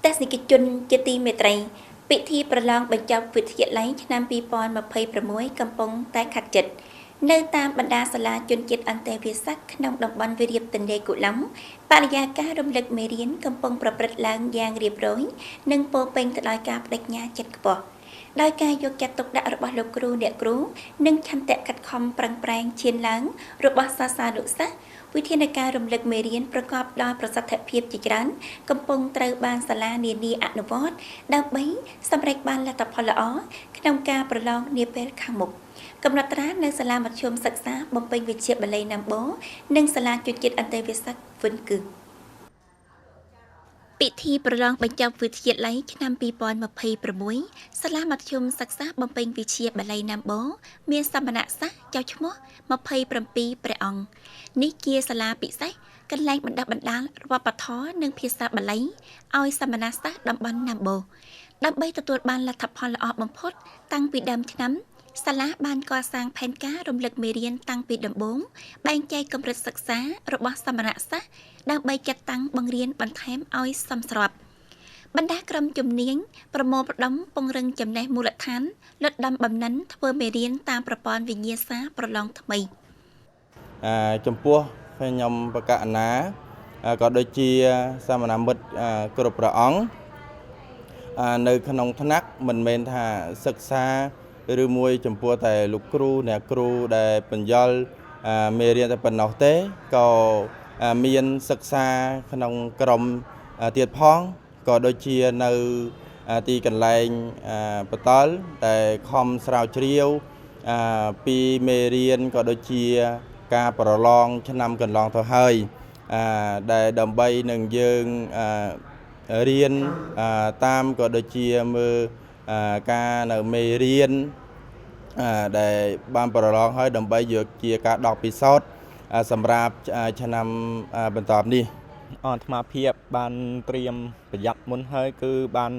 ទេសនិកជនជាទីមេត្រីពិធីប្រឡងបញ្ចប់វិទ្យាល័យឆ្នាំ2026កំពុងតែខាត់ជិតនៅតាមបណ្ដាសាលាជនជាតិអន្តរជាតិសាសក្នុងតំបន់វាលរៀបទន្លេគូឡុងបរិយាកាសរំលឹកមេរៀនកំពុងប្រព្រឹត្តឡើងយ៉ាងរៀបរយនិងពោរពេញទៅដោយការបដិញ្ញាចិត្តខ្ពស់ដោយការយកចិត្តទុកដាក់របស់លោកគ្រូអ្នកគ្រូនិងឆន្ទៈខិតខំប្រឹងប្រែងឈានឡើងរបស់សាសានុសិស្សវិធានការរំលឹកមេរៀនប្រកបដោយប្រសិទ្ធភាពជាច្រើនកំពុងត្រូវបានសាលានានាអនុវត្តដើម្បីសម្រេចបានលទ្ធផលល្អក្នុងការប្រឡងនាពេលខាងមុខកំណត់ត្រានៅសាលាមធ្យមសិក្សាបំពេញវិជ្ជាបាលីណាំបូនិងសាលាជនជាតិអន្តរជាតិសាសវិនគឺពិធីប្រឡងបញ្ចប់វិទ្យាល័យឆ្នាំ2026សាលាមធ្យមសិក្សាបំពេញវិជ្ជាបាលីណាំបូមានសមណៈសិស្សចៅឈ្មោះ27ព្រះអង្គនេះជាសាលាពិសេសកន្លែងបណ្ដុះបណ្ដាលវប្បធម៌និងភាសាបាលីឲ្យសមណៈសិស្សតំបន់ណាំបូដើម្បីទទួលបានលទ្ធផលល្អបំផុតតាំងពីដើមឆ្នាំសាលាបានកសាងផែនការរំលឹកមេរៀនតាំងពីដំបូងបែងចែកកម្រិតសិក្សារបស់សមណៈសិស្សដើម្បីចាត់តាំងបង្រៀនបន្ថែមឲ្យសមស្របបណ្ដាក្រុមជំនាញប្រមូលផ្ដុំពង្រឹងចំណេះមូលដ្ឋានលុតដំបំណិនធ្វើមេរៀនតាមប្រព័ន្ធវិញ្ញាសាប្រឡងថ្មីចំពោះខ្ញុំបកណ្ណាក៏ដូចជាសាមណមិត្តគ្រប់ព្រះអង្គនៅក្នុងថ្នាក់មិនមែនថាសិក្សាឬមួយចំពោះតែលោកគ្រូអ្នកគ្រូដែលបញ្យល់មេរៀនតែប៉ុណ្ណោះទេក៏មានសិក្សាក្នុងក្រុមទៀតផងក៏ដូចជានៅទីកន្លែងបន្តលតែខំស្រាវជ្រាវពីមេរៀនក៏ដូចជាការប្រឡងឆ្នាំកន្លងទៅហើយដែលដើម្បីនឹងយើងរៀនតាមក៏ដូចជាមើលការនៅមេរៀនដែលបានប្រឡងហើយដើម្បីយកជាការដកពិសោធន៍សម្រាប់ឆ្នាំបន្តនេះអាត្មាភាពបានត្រៀមប្រយ័ត្នមុនហើយគឺបាន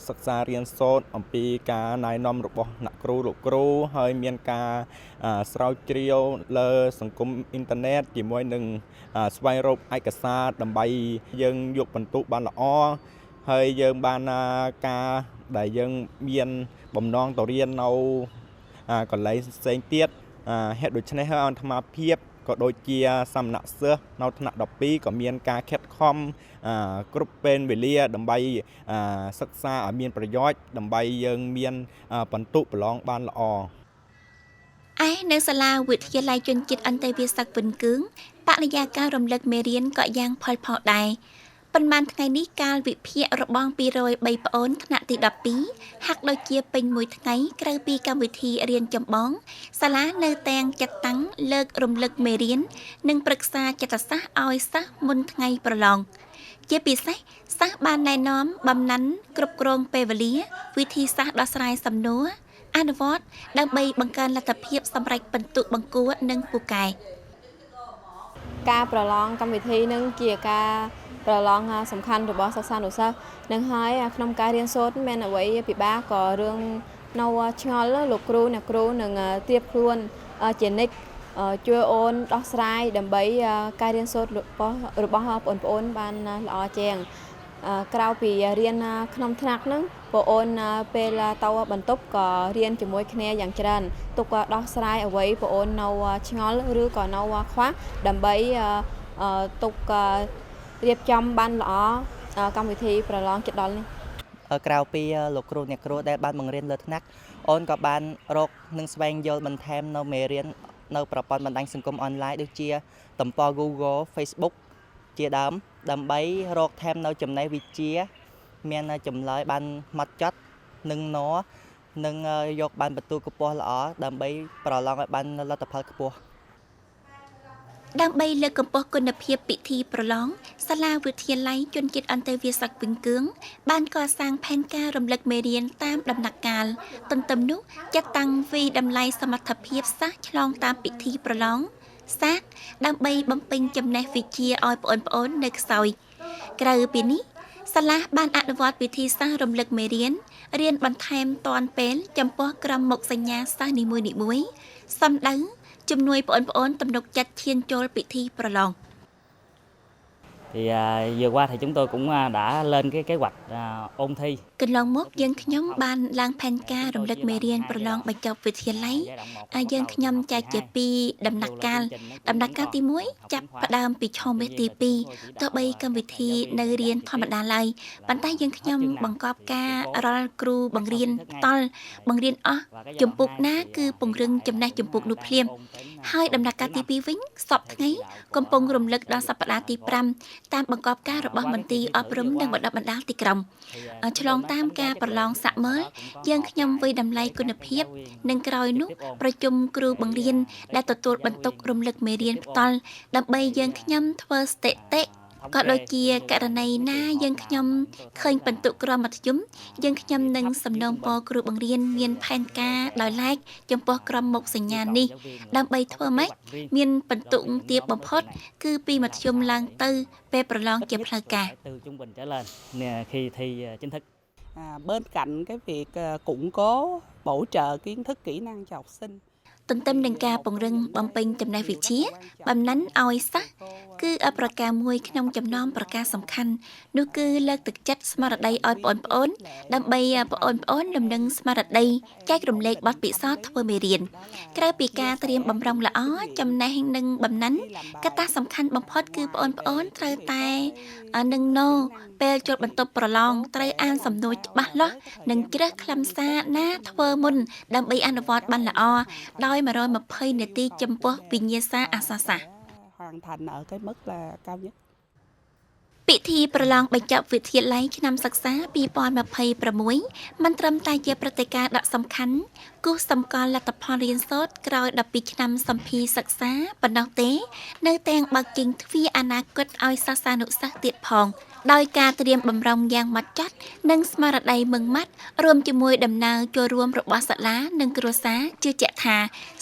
សិក្សារៀនសូត្រអំពីការណែនាំរបស់អ្នកគ្រូលោកគ្រូហើយមានការស្រាវជ្រាវលើសង្គមអ៊ីនធឺណិតជាមួយនឹងស្វែងរកឯកសារដើម្បីយើងយកបន្ទុកបានល្អហើយយើងបានការដែលយើងមានបំណងទៅរៀននៅកន្លែងផ្សេងទៀតហេតុដូច្នេះហើយអាត្មាភាពក៏ដូចជាសំណាក់សិស្សនៅថ្នាក់12ក៏មានការខិតខំគ្រប់ពេលវេលាដើម្បីសិក្សាឲ្យមានប្រយោជន៍ដើម្បីយើងមានបន្ទុកប្រឡងបានល្អឯនៅសាលាវិទ្យាល័យជនជាតិអន្តរជាតិសាសវិនគឺបរិយាកាសរំលឹកមេរៀនក៏យ៉ាងផុលផុលដែរប៉ុន្មានថ្ងៃនេះកាលវិភាគរបង203ប្អូនថ្នាក់ទី12ហាក់ដូចជាពេញមួយថ្ងៃក្រៅពីកម្មវិធីរៀនចម្បងសាលានៅតែងចាត់តាំងលើករំលឹកមេរៀននិងប្រឹក្សាចិត្តសាស្ត្រឲ្យសិស្សមុនថ្ងៃប្រឡងជាពិសេសសិស្សបានណែនាំបំណាន់គ្រប់គ្រងពេលវេលាវិធីសាស្ត្រដោះស្រាយសំណួរអនុវត្តដើម្បីបង្កើនលទ្ធភាពសម្រេចពិន្ទុបង្គួរនិងពូកែការប្រឡងកម្មវិធីនឹងជាការប្រឡងសំខាន់របស់សិស្សានុសិស្សនឹងហើយក្នុងការរៀនសូត្រមានអ្វីពិបាកក៏រឿងនៅឆ្ងល់លោកគ្រូអ្នកគ្រូនឹងត្រៀបខ្លួនជានិច្ចជួយអូនដោះស្រាយដើម្បីការរៀនសូត្ររបស់បងប្អូនបានល្អជាងក្រៅពីរៀនក្នុងថ្នាក់ហ្នឹងបងអូនពេលទៅបន្ទប់ក៏រៀនជាមួយគ្នាយ៉ាងច្រើនទុកដោះស្រាយអ្វីបងអូននៅឆ្ងល់ឬក៏នៅខ្វះដើម្បីទុករៀបចំបានល្អកម្មវិធីប្រឡងចិត្តដល់នេះក្រៅពីលោកគ្រូអ្នកគ្រូដែលបានបង្រៀនលើថ្នាក់អូនក៏បានរកនិងស្វែងយល់បន្ថែមនៅមេរៀននៅប្រព័ន្ធបណ្ដាញសង្គមអនឡាញដូចជាទំព័រ Google Facebook ជាដើមដើម្បីរកថែមនៅចំណេះវិជ្ជាមានចម្លើយបានហ្មត់ចត់និងយកបានបន្ទូលខ្ពស់ល្អដើម្បីប្រឡងឲ្យបានលទ្ធផលខ្ពស់ដើម្បីលើកកម្ពស់គុណភាពពិធីប្រឡងសាលាវិទ្យាល័យជនជាតិអន្តរជាតិសាសវិនគឺបានកសាងផែនការរំលឹកមេរៀនតាមដំណាក់កាលទន្ទឹមនោះចាត់តាំងវិតម្លៃសមត្ថភាពសិស្សឆ្លងតាមពិធីប្រឡងសាសដើម្បីបំពេញចំណេះវិជ្ជាឲ្យប្អូនៗនៅខ្សោយក្រៅពីនេះសាលាបានអនុវត្តវិធីសាស្ត្ររំលឹកមេរៀនរៀនបន្ថែមទាន់ពេលចំពោះក្រុមមុខសញ្ញាសិស្សនីមួយៗសំដៅជំនួយបងប្អូនទំនុកចិត្តឈានចូលពិធីប្រឡង ទ Thì vừa qua thì chúng tôi cũng đã lên cái kế hoạch ôn thi. កន្លងមកយើងខ្ញុំបានឡើងផែនការរំលឹកមេរៀនប្រឡងបញ្ចប់វិទ្យាល័យយើងខ្ញុំចែកជា2ដំណាក់កាលទី1ចាប់ផ្ដើមពីឆមាសទី2ទោះបីកម្មវិធីនៅរៀនធម្មតាឡើយប៉ុន្តែយើងខ្ញុំបង្កប់ការរាល់គ្រូបង្រៀនផ្ទាល់បង្រៀនអស់ជំពូកណាគឺពង្រឹងចំណេះជំពូកនោះភ្លាមហើយដំណាក់កាលទី2វិញសពថ្ងៃកំពុងរំលឹកដល់សប្តាហ៍ទី5តាមបង្កប់ការរបស់មន្ទីរអប់រំនិងបណ្ដុះបណ្ដាលទីក្រុងឆ្លងតាមការប្រឡងសាក់មើលយើងខ្ញុំវិយតម្លៃគុណភាពនិងក្រោយនោះប្រជុំគ្រូបង្រៀនដែលទទួលបន្ទុករំលឹកមេរៀនផ្ទាល់ដើម្បីយើងខ្ញុំធ្វើស្ថិតិក៏ដូចជាករណីណាយើងខ្ញុំឃើញបន្ទុកក្រមមធ្យមយើងខ្ញុំនឹងសំណូមពរគ្រូបង្រៀនមានផែនការដោយឡែកចំពោះក្រមមុខសញ្ញានេះដើម្បីធ្វើម៉េចមានបន្ទុកទាបបំផុតគឺពីមធ្យមឡើងទៅពេលប្រឡងជាផ្លូវការ Từ trung bình trở lên khi thi chính thức. Bên cạnh cái việc củng cố bổ trợ kiến thức kỹ năng cho học sinh ទន្ទឹមនឹងការពង្រឹងបំពេញចំណេះវិជ្ជាបំណិនឲ្យសិស្សគឺប្រការមួយក្នុងចំណោមប្រការសំខាន់នោះគឺលើកទឹកចិត្តស្មារតីឲ្យបងប្អូនដើម្បីបងប្អូនលំនឹងស្មារតីចែករំលែកបទពិសោធន៍ធ្វើមេរៀនក្រៅពីការត្រៀមបំរុងល្អចំណេះនិងបំណិនកត្តាសំខាន់បំផុតគឺបងប្អូនត្រូវតែនឹងណូពេលចូលបន្ទប់ប្រឡងត្រូវអានសំណួរច្បាស់លាស់និងជ្រើសខ្លឹមសារណាធ្វើមុនដើម្បីអនុវត្តបានល្អដោយ120នាទីចំពោះវិញ្ញាសាអក្សរសាស្ត្រ hoàn thành ở cái mức là cao nhất. ពិធីប្រឡងបញ្ចប់វិទ្យាល័យឆ្នាំសិក្សា2026មិនត្រឹមតែជាព្រឹត្តិការណ៍ដ៏សំខាន់គូសសម្គាល់លទ្ធផលរៀនសូត្រក្រោយ12ឆ្នាំសម្ភារសិក្សាប៉ុណ្ណោះទេនៅទាំងបើកជើងទ្វារអនាគតឲ្យសិស្សានុសិស្សទៀតផងដោយការត្រៀមបំរុងយ៉ាងម៉ត់ចត់និងស្មារតីម៉ឺងម៉ាត់រួមជាមួយដំណើរចូលរួមរបស់សាលានិងគ្រួសារជឿជាក់ថា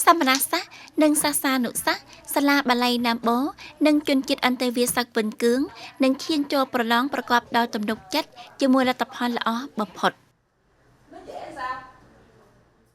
សមណសិស្សនិងសិស្សានុសិស្សសាលាបាលីណាំបូនិងជនជាតិអន្តរវាស័កវិនគឿងនឹងឈានចូលប្រឡងប្រកបដោយទំនុកចិត្តជាមួយលទ្ធផលល្អបំផុត